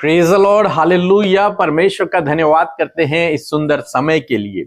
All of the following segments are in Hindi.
Praise the Lord, hallelujah. परमेश्वर का धन्यवाद करते हैं इस सुंदर समय के लिए।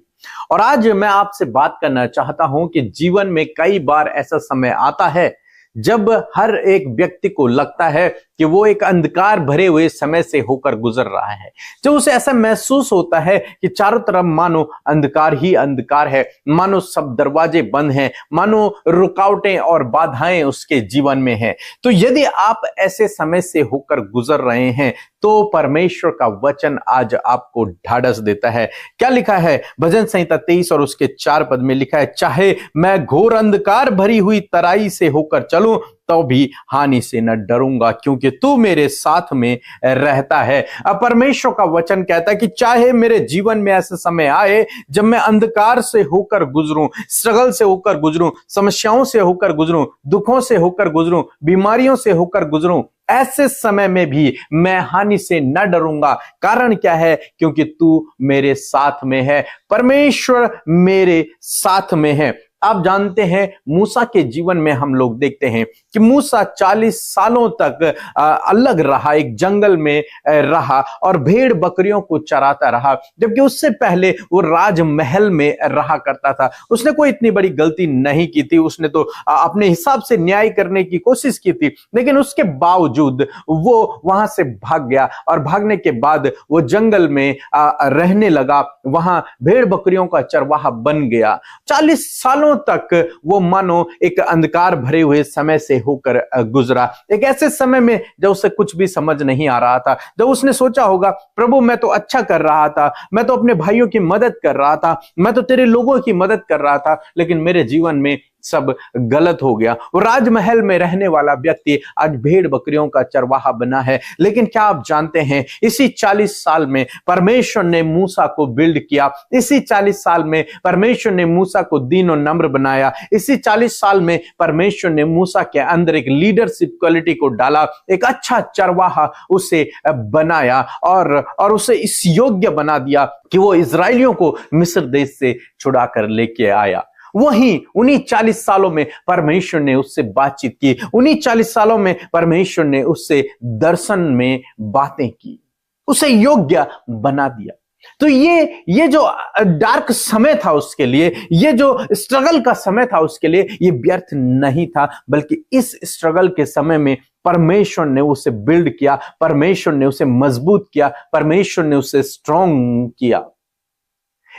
और आज मैं आपसे बात करना चाहता हूं कि जीवन में कई बार ऐसा समय आता है जब हर एक व्यक्ति को लगता है कि वो एक अंधकार भरे हुए समय से होकर गुजर रहा है। जब उसे ऐसा महसूस होता है कि चारों तरफ मानो अंधकार ही अंधकार है, मानो सब दरवाजे बंद हैं, मानो रुकावटें और बाधाएं उसके जीवन में हैं। तो यदि आप ऐसे समय से होकर गुजर रहे हैं तो परमेश्वर का वचन आज आपको ढाढ़स देता है। क्या लिखा है? भजन संहिता 23 और उसके 4 पद में लिखा है, चाहे मैं घोर अंधकार भरी हुई तराई से होकर चलूं तो भी हानि से न डरूंगा, क्योंकि तू मेरे साथ में रहता है। अब परमेश्वर का वचन कहता है कि चाहे मेरे जीवन में ऐसा समय आए जब मैं अंधकार से होकर गुजरूं, स्ट्रगल से होकर गुजरूं, समस्याओं से होकर गुजरूं, दुखों से होकर गुजरूं, बीमारियों से होकर गुजरूं, ऐसे समय में भी मैं हानि से न डरूंगा। कारण क्या है? क्योंकि तू मेरे साथ में है। परमेश्वर मेरे साथ में है। आप जानते हैं मूसा के जीवन में हम लोग देखते हैं कि मूसा 40 सालों तक अलग रहा, एक जंगल में रहा और भेड़ बकरियों को चराता रहा, जबकि उससे पहले वो राजमहल में रहा करता था। उसने कोई इतनी बड़ी गलती नहीं की थी, उसने तो अपने हिसाब से न्याय करने की कोशिश की थी, लेकिन उसके बावजूद वो वहां से भाग गया और भागने के बाद वो जंगल में रहने लगा, वहां भेड़ बकरियों का चरवाहा बन गया। 40 सालों तक वो मानो एक अंधकार भरे हुए समय से होकर गुजरा। एक ऐसे समय में जब उसे कुछ भी समझ नहीं आ रहा था, जब उसने सोचा होगा, प्रभु मैं तो अच्छा कर रहा था, मैं तो अपने भाइयों की मदद कर रहा था, मैं तो तेरे लोगों की मदद कर रहा था, लेकिन मेरे जीवन में सब गलत हो गया। वो राजमहल में रहने वाला व्यक्ति आज भेड़ बकरियों का चरवाहा बना है। लेकिन क्या आप जानते हैं, इसी 40 साल में परमेश्वर ने मूसा को बिल्ड किया। इसी 40 साल में परमेश्वर ने मूसा को दीन और नम्र बनाया। इसी 40 साल में परमेश्वर ने मूसा के अंदर एक लीडरशिप क्वालिटी को डाला, एक अच्छा चरवाहा उसे बनाया और उसे इस योग्य बना दिया कि वो इजरायलियों को मिस्र देश से छुड़ा कर लेके आया। वहीं उन्हीं 40 सालों में परमेश्वर ने उससे बातचीत की, उन्हीं 40 सालों में परमेश्वर ने उससे दर्शन में बातें की, उसे योग्य बना दिया। तो ये जो डार्क समय था उसके लिए, ये जो स्ट्रगल का समय था उसके लिए, ये व्यर्थ नहीं था, बल्कि इस स्ट्रगल के समय में परमेश्वर ने उसे बिल्ड किया, परमेश्वर ने उसे मजबूत किया, परमेश्वर ने उसे स्ट्रॉन्ग किया।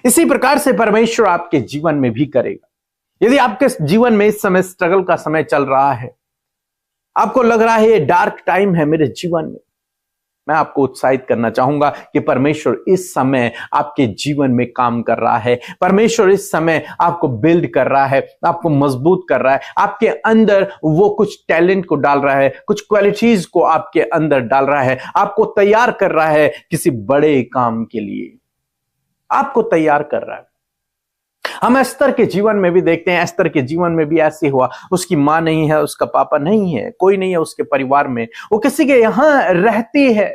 इसी प्रकार से परमेश्वर आपके जीवन में भी करेगा। यदि आपके जीवन में इस समय स्ट्रगल का समय चल रहा है, आपको लग रहा है ये डार्क टाइम है मेरे जीवन में, मैं आपको उत्साहित करना चाहूंगा कि परमेश्वर इस समय आपके जीवन में काम कर रहा है। परमेश्वर इस समय आपको बिल्ड कर रहा है, आपको मजबूत कर रहा है, आपके अंदर वो कुछ टैलेंट को डाल रहा है, कुछ क्वालिटीज को आपके अंदर डाल रहा है, आपको तैयार कर रहा है किसी बड़े काम के लिए, आपको तैयार कर रहा है। हम एस्तर के जीवन में भी देखते हैं, एस्तर के जीवन में भी ऐसे हुआ। उसकी मां नहीं है, उसका पापा नहीं है, कोई नहीं है उसके परिवार में, वो किसी के यहां रहती है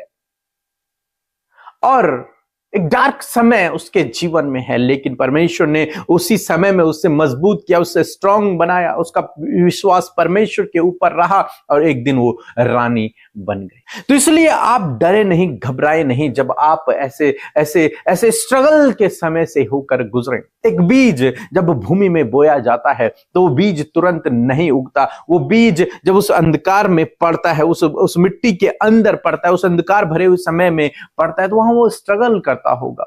और एक डार्क समय उसके जीवन में है, लेकिन परमेश्वर ने उसी समय में उससे मजबूत किया, उससे स्ट्रांग बनाया, उसका विश्वास परमेश्वर के ऊपर रहा और एक दिन वो रानी बन गई। तो इसलिए आप डरे नहीं, घबराए नहीं जब आप ऐसे स्ट्रगल के समय से होकर गुजरे। एक बीज जब भूमि में बोया जाता है तो वो बीज तुरंत नहीं उगता। वो बीज जब उस अंधकार में पड़ता है, उस मिट्टी के अंदर पड़ता है, उस अंधकार भरे हुए समय में पड़ता है, तो वहां वो स्ट्रगल करता होगा,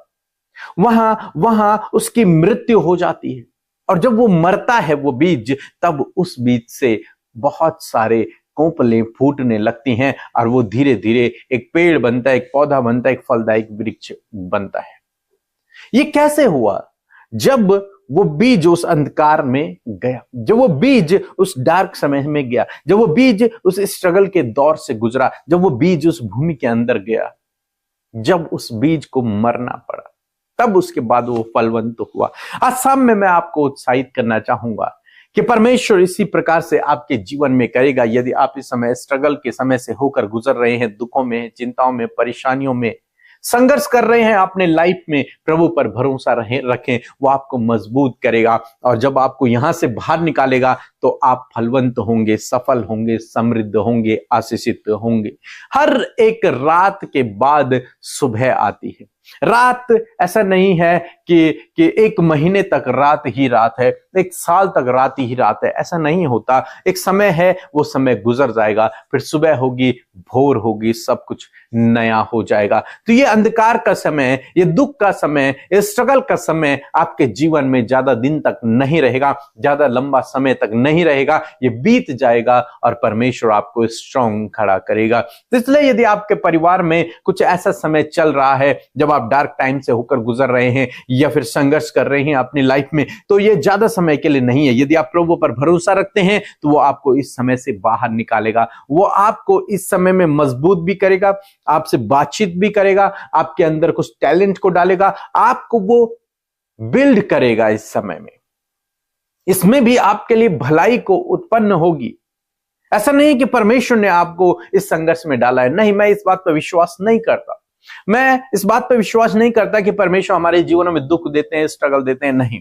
वहां उसकी मृत्यु हो जाती है। और जब वो मरता है वो बीज, तब उस बीज से बहुत सारे कोंपलें फूटने लगती हैं और वो धीरे धीरे एक पेड़ बनता है, एक पौधा बनता है, एक फलदायक वृक्ष बनता है। ये कैसे हुआ? जब वो बीज उस अंधकार में गया, जब वो बीज उस डार्क समय में गया, जब वो बीज उस स्ट्रगल के दौर से गुजरा, जब वो बीज उस भूमि के अंदर गया, जब उस बीज को मरना पड़ा, तब उसके बाद वो फलवंत हुआ। आज शाम में मैं आपको उत्साहित करना चाहूंगा कि परमेश्वर इसी प्रकार से आपके जीवन में करेगा। यदि आप इस समय स्ट्रगल के समय से होकर गुजर रहे हैं, दुखों में, चिंताओं में, परेशानियों में, संघर्ष कर रहे हैं अपने लाइफ में, प्रभु पर भरोसा रखें, वो आपको मजबूत करेगा। और जब आपको यहां से बाहर निकालेगा तो आप फलवंत होंगे, सफल होंगे, समृद्ध होंगे, आशीषित होंगे। हर एक रात के बाद सुबह आती है। रात ऐसा नहीं है कि एक महीने तक रात ही रात है, एक साल तक रात ही रात है, ऐसा नहीं होता। एक समय है, वो समय गुजर जाएगा, फिर सुबह होगी, भोर होगी, सब कुछ नया हो जाएगा। तो ये अंधकार का समय, ये दुख का समय, ये स्ट्रगल का समय आपके जीवन में ज्यादा दिन तक नहीं रहेगा, ज्यादा लंबा समय तक नहीं रहेगा, ये बीत जाएगा और परमेश्वर आपको स्ट्रांग खड़ा करेगा। तो इसलिए यदि आपके परिवार में कुछ ऐसा समय चल रहा है जब आप डार्क टाइम से होकर गुजर रहे हैं या फिर संघर्ष कर रहे हैं अपनी लाइफ में, तो ये ज्यादा समय के लिए नहीं है। यदि आप प्रभु पर भरोसा रखते हैं तो वो आपको इस समय से बाहर निकालेगा, वो आपको इस समय में मजबूत भी करेगा, आपसे बातचीत भी करेगा, आपके अंदर कुछ टैलेंट को डालेगा, आपको वो बिल्ड करेगा। इस समय में इसमें भी आपके लिए भलाई को उत्पन्न होगी। ऐसा नहीं कि परमेश्वर ने आपको इस संघर्ष में डाला है, नहीं, मैं इस बात पर विश्वास नहीं करता। मैं इस बात पर विश्वास नहीं करता कि परमेश्वर हमारे जीवन में दुख देते हैं, स्ट्रगल देते हैं, नहीं,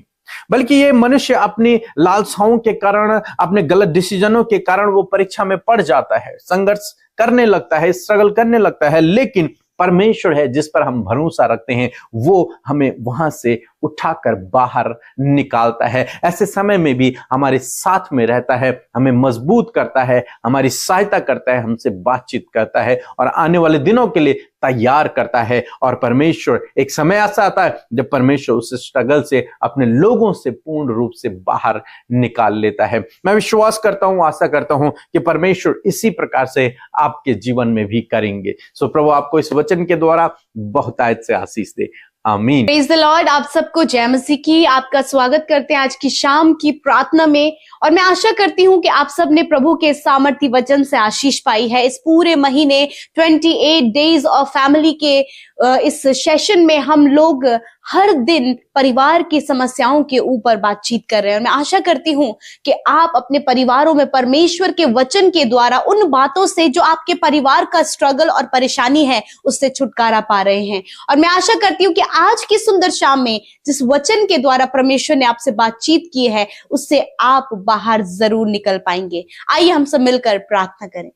बल्कि ये मनुष्य अपनी लालसाओं के कारण, अपने गलत डिसीजनों के कारण वो परीक्षा में पड़ जाता है, संघर्ष करने लगता है, स्ट्रगल करने लगता है। लेकिन परमेश्वर है जिस पर हम भरोसा रखते हैं, वो हमें वहां से उठाकर बाहर निकालता है। ऐसे समय में भी हमारे साथ में रहता है, हमें मजबूत करता है, हमारी सहायता करता है, हमसे बातचीत करता है और आने वाले दिनों के लिए तैयार करता है। और परमेश्वर, एक समय ऐसा आता है जब परमेश्वर उस स्ट्रगल से अपने लोगों से पूर्ण रूप से बाहर निकाल लेता है। मैं विश्वास करता हूं, आशा करता हूं कि परमेश्वर इसी प्रकार से आपके जीवन में भी करेंगे। सो प्रभु आपको इस वचन के द्वारा बहुतायत से आशीष दे। आमीन। Praise the Lord. आप सबको जय मसीह की। आपका स्वागत करते हैं आज की शाम की प्रार्थना में, और मैं आशा करती हूं कि आप सब ने प्रभु के सामर्थी वचन से आशीष पाई है। इस पूरे महीने 28 डेज ऑफ फैमिली के इस सेशन में हम लोग हर दिन परिवार की समस्याओं के ऊपर बातचीत कर रहे हैं। और मैं आशा करती हूं कि आप अपने परिवारों में परमेश्वर के वचन के द्वारा उन बातों से जो आपके परिवार का स्ट्रगल और परेशानी है उससे छुटकारा पा रहे हैं। और मैं आशा करती हूं कि आज की सुंदर शाम में जिस वचन के द्वारा परमेश्वर ने आपसे बातचीत की है उससे आप बाहर जरूर निकल पाएंगे। आइए हम सब मिलकर प्रार्थना करें।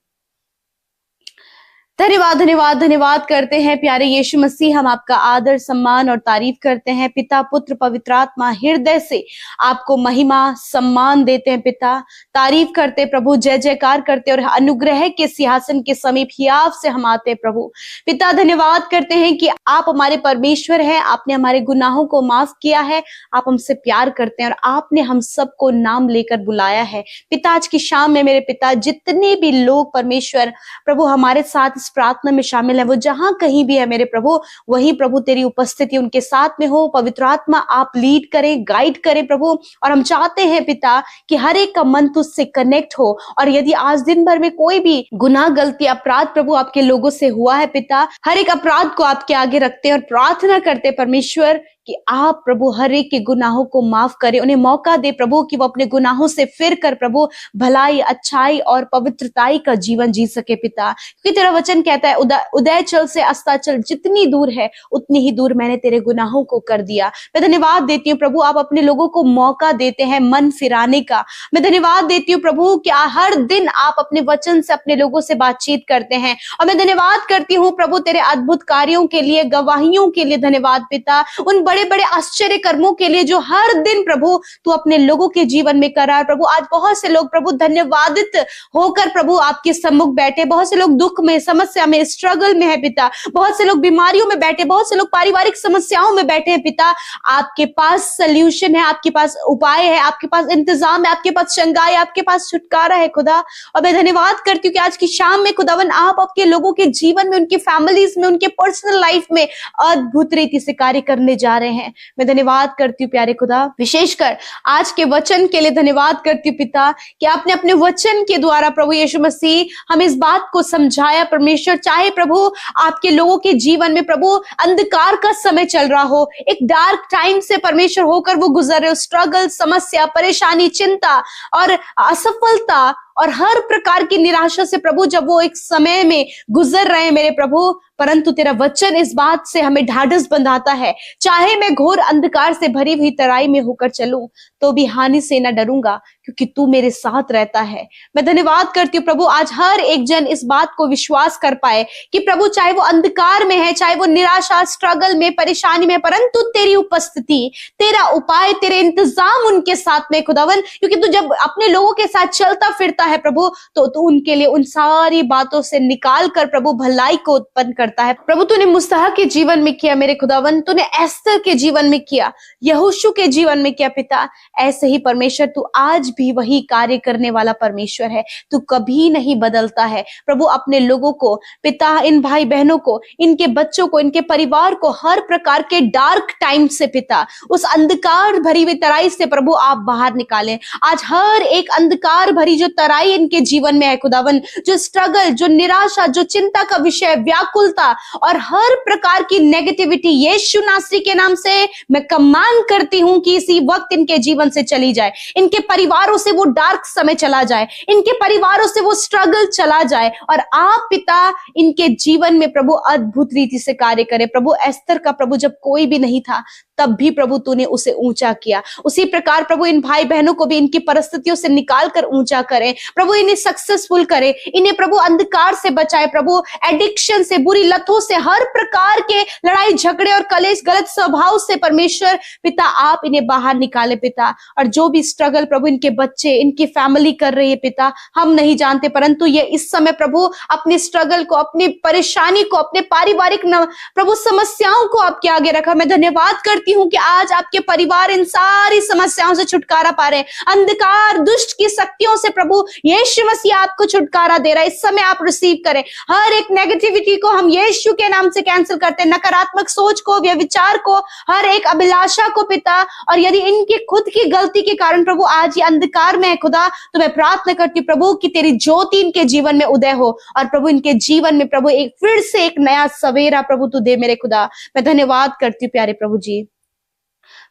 धन्यवाद धन्यवाद धन्यवाद करते हैं प्यारे यीशु मसीह, हम आपका आदर सम्मान और तारीफ करते हैं। पिता पुत्र पवित्र आत्मा हृदय से आपको महिमा सम्मान देते हैं। पिता तारीफ करते प्रभु, जय जयकार करते और अनुग्रह के सिंहासन के समीप ही आपसे हम आते प्रभु। पिता धन्यवाद करते हैं कि आप हमारे परमेश्वर हैं, आपने हमारे गुनाहों को माफ किया है, आप हमसे प्यार करते हैं और आपने हम सबको नाम लेकर बुलाया है। पिता आज की शाम में मेरे पिता जितने भी लोग परमेश्वर प्रभु हमारे साथ प्रार्थना में शामिल है, वो जहां कहीं भी है मेरे प्रभु, वही प्रभु तेरी उपस्थिति उनके साथ में हो। पवित्र आत्मा आप लीड करें, गाइड करें प्रभु। और हम चाहते हैं पिता कि हर एक का मन तुझसे कनेक्ट हो। और यदि आज दिन भर में कोई भी गुनाह, गलती, अपराध प्रभु आपके लोगों से हुआ है पिता, हर एक अपराध को आपके आगे रखते हैं और प्रार्थना करते परमेश्वर कि आप प्रभु हर एक के गुनाहों को माफ करें। उन्हें मौका दे प्रभु कि वो अपने गुनाहों से फिर कर प्रभु भलाई, अच्छाई और पवित्रताई का जीवन जी सके पिता। क्योंकि तेरा वचन कहता है उदयचल से अस्ताचल जितनी दूर है उतनी ही दूर मैंने तेरे गुनाहों को कर दिया। मैं धन्यवाद देती हूँ प्रभु, आप अपने लोगों को मौका देते हैं मन फिराने का। मैं धन्यवाद देती हूँ प्रभु कि हर दिन आप अपने वचन से अपने लोगों से बातचीत करते हैं। और मैं धन्यवाद करती हूँ प्रभु तेरे अद्भुत कार्यों के लिए, गवाहियों के लिए धन्यवाद पिता, उन बड़े बड़े आश्चर्य कर्मों के लिए जो हर दिन प्रभु तू अपने लोगों के जीवन में कर रहा है। प्रभु आज बहुत से लोग प्रभु धन्यवादित होकर प्रभु आपके सम्मुख बैठे, बहुत से लोग दुख में, समस्या में, स्ट्रगल में है पिता, बहुत से लोग बीमारियों में बैठे, बहुत से लोग पारिवारिक समस्याओं में बैठे हैं पिता। आपके पास सल्यूशन है, आपके पास उपाय है, आपके पास इंतजाम है, आपके पास शंगाई, आपके पास छुटकारा है खुदा। और मैं धन्यवाद करती हूँ कि आज की शाम में खुदावन आप आपके लोगों के जीवन में, उनकी फैमिलीज में, उनके पर्सनल लाइफ में अद्भुत रीति से कार्य करने जा रहे हैं। मैं धन्यवाद करती हूँ प्यारे खुदा, विशेषकर आज के वचन के लिए धन्यवाद करती हूँ पिता कि आपने अपने वचन के द्वारा प्रभु यीशु मसीह हमें इस बात को समझाया परमेश्वर। चाहे प्रभु आपके लोगों के जीवन में प्रभु अंधकार का समय चल रहा हो, एक डार्क टाइम से परमेश्वर होकर वो गुजर रहे हो, स्ट्रगल, समस्या, परेशानी, चिंता और असफलता और हर प्रकार की निराशा से प्रभु जब वो एक समय में गुजर रहे हैं मेरे प्रभु, परंतु तेरा वचन इस बात से हमें ढाढ़स बंधाता है, चाहे मैं घोर अंधकार से भरी हुई तराई में होकर चलूं तो भी हानि से न डरूंगा, क्योंकि तू मेरे साथ रहता है। मैं धन्यवाद करती हूँ प्रभु, आज हर एक जन इस बात को विश्वास कर पाए कि प्रभु चाहे वो अंधकार में है, चाहे वो निराशा, स्ट्रगल में, परेशानी में, परंतु तेरी उपस्थिति, तेरा उपाय, तेरे इंतजाम उनके साथ में खुदावन, क्योंकि तू जब अपने लोगों के साथ चलता फिरता है प्रभु, तो तू उनके लिए उन सारी बातों से निकाल कर प्रभु भलाई को उत्पन्न करता है। प्रभु तूने मुस्तहा के जीवन में किया मेरे खुदावन, तूने एस्तर के जीवन में किया, यहोशू के जीवन में किया पिता, ऐसे ही परमेश्वर तू आज भी वही कार्य करने वाला परमेश्वर है। तू कभी नहीं बदलता है प्रभु। अपने लोगों को पिता, इन भाई बहनों को, इनके बच्चों को, इनके परिवार को हर प्रकार के डार्क टाइम से पिता, उस अंधकार भरी हुई तराई से प्रभु आप बाहर निकालें। आज हर एक अंधकार भरी जो तराई इनके जीवन में है खुदावन, जो स्ट्रगल, जो निराशा, जो चिंता का विषय, व्याकुलता और हर प्रकार की नेगेटिविटी, यीशु नासरी के नाम से मैं कमांड करती हूं कि इसी वक्त इनके जीवन से चली जाए, इनके परिवारों से वो डार्क समय चला जाए, इनके परिवारों से वो स्ट्रगल चला जाए और आप पिता इनके जीवन में प्रभु अद्भुत रीति से कार्य करे। प्रभु एस्तर का प्रभु जब कोई भी नहीं था तब भी प्रभु तूने उसे ऊंचा किया, उसी प्रकार प्रभु इन भाई बहनों को भी इनकी परिस्थितियों से निकाल कर ऊंचा करें प्रभु, इन्हें सक्सेसफुल करे, इन्हें प्रभु अंधकार से बचाए प्रभु, एडिक्शन से, बुरी लतों से, हर प्रकार के लड़ाई झगड़े और कलेश, गलत स्वभाव से परमेश्वर पिता आप इन्हें बाहर निकाले पिता। और जो भी स्ट्रगल प्रभु इनके बच्चे, इनकी फैमिली कर रही है पिता, हम नहीं जानते, परंतु ये इस समय प्रभु अपने स्ट्रगल को, अपनी परेशानी को, अपने पारिवारिक प्रभु समस्याओं को आपके आगे रखा। मैं धन्यवाद करती हूं कि आज आपके परिवार इन सारी समस्याओं से छुटकारा पा रहे हैं, अंधकार दुष्ट की शक्तियों से प्रभु यीशु मसीह आपको छुटकारा दे रहा है। इस समय आप रिसीव करें, हर एक नेगेटिविटी को हम यीशु के नाम से कैंसिल करते हैं, नकारात्मक सोच को, व्यभिचार को, हर एक अभिलाषा को पिता। और यदि इनकी खुद की गलती के कारण प्रभु आज ये अंधकार में है खुदा, तो मैं प्रार्थना करती हूँ प्रभु कि तेरी ज्योति इनके जीवन में उदय हो और प्रभु इनके जीवन में प्रभु एक फिर से एक नया सवेरा प्रभु तू दे मेरे खुदा। मैं धन्यवाद करती हूँ प्यारे प्रभु जी।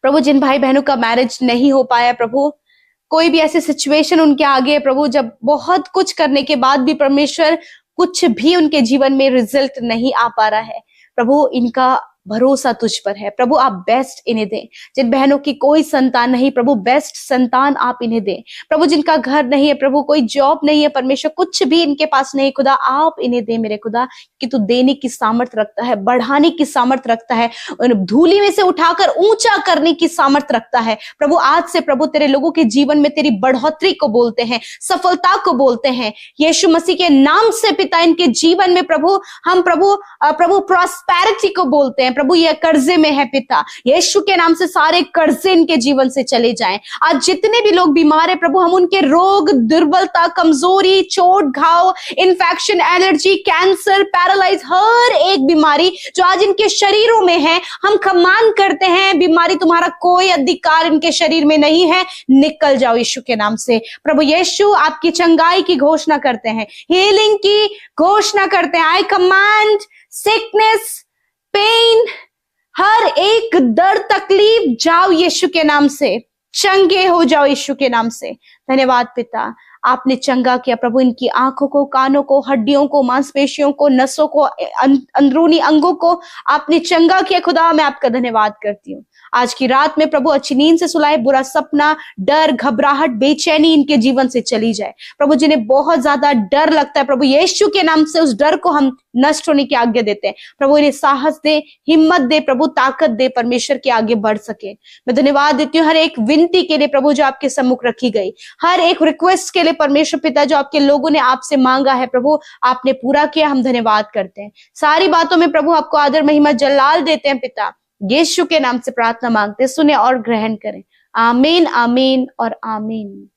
प्रभु जिन भाई बहनों का मैरिज नहीं हो पाया प्रभु, कोई भी ऐसी सिचुएशन उनके आगे है प्रभु, जब बहुत कुछ करने के बाद भी परमेश्वर कुछ भी उनके जीवन में रिजल्ट नहीं आ पा रहा है प्रभु, इनका भरोसा तुझ पर है प्रभु, आप बेस्ट इन्हें दें। जिन बहनों की कोई संतान नहीं प्रभु, बेस्ट संतान आप इन्हें दें प्रभु। जिनका घर नहीं है प्रभु, कोई जॉब नहीं है परमेश्वर, कुछ भी इनके पास नहीं खुदा, आप इन्हें दे मेरे खुदा, कि तू देने की सामर्थ्य रखता है, बढ़ाने की सामर्थ्य रखता है, धूली में से उठाकर ऊंचा करने की सामर्थ्य रखता है प्रभु। आज से प्रभु तेरे लोगों के जीवन में तेरी बढ़ोतरी को बोलते हैं, सफलता को बोलते हैं यीशु मसीह के नाम से पिता। इनके जीवन में प्रभु हम प्रभु प्रॉस्पेरिटी को बोलते हैं प्रभु, ये कर्जे में है पिता, यीशु के नाम से सारे कर्जे इनके जीवन से चले जाएं। आज जितने भी लोग बीमार है प्रभु, हम उनके रोग, दुर्बलता, कमजोरी, चोट, घाव, इन्फेक्शन, एलर्जी, कैंसर, पैरालाइज, हर एक बीमारी जो आज इनके शरीरों में है, हम कमांड करते हैं बीमारी तुम्हारा कोई अधिकार इनके शरीर में नहीं है, निकल जाओ यीशु के नाम से प्रभु। यीशु आपकी चंगाई की घोषणा करते हैं, हीलिंग की घोषणा करते हैं। आई कमांड सिकनेस, पेन, हर एक दर्द, तकलीफ, जाओ यीशु के नाम से, चंगे हो जाओ यीशु के नाम से। धन्यवाद पिता, आपने चंगा किया प्रभु, इनकी आंखों को, कानों को, हड्डियों को, मांसपेशियों को, नसों को, अंदरूनी अंगों को आपने चंगा किया खुदा। मैं आपका धन्यवाद करती हूँ। आज की रात में प्रभु अच्छी नींद से सुलाए, बुरा सपना, डर, घबराहट, बेचैनी इनके जीवन से चली जाए प्रभु। जिन्हें बहुत ज्यादा डर लगता है प्रभु, यीशु के नाम से उस डर को हम नष्ट होने की आज्ञा देते हैं प्रभु। इन्हें साहस दे, हिम्मत दे प्रभु, ताकत दे, परमेश्वर के आगे बढ़ सके। मैं धन्यवाद देती हूँ हर एक विनती के लिए प्रभु जो आपके सम्मुख रखी गई, हर एक रिक्वेस्ट के लिए परमेश्वर पिता जो आपके लोगों ने आपसे मांगा है प्रभु, आपने पूरा किया। हम धन्यवाद करते हैं। सारी बातों में प्रभु आपको आदर, महिमा, जलाल देते हैं पिता। यीशु के नाम से प्रार्थना मांगते, सुने और ग्रहण करें। आमीन, आमीन और आमीन।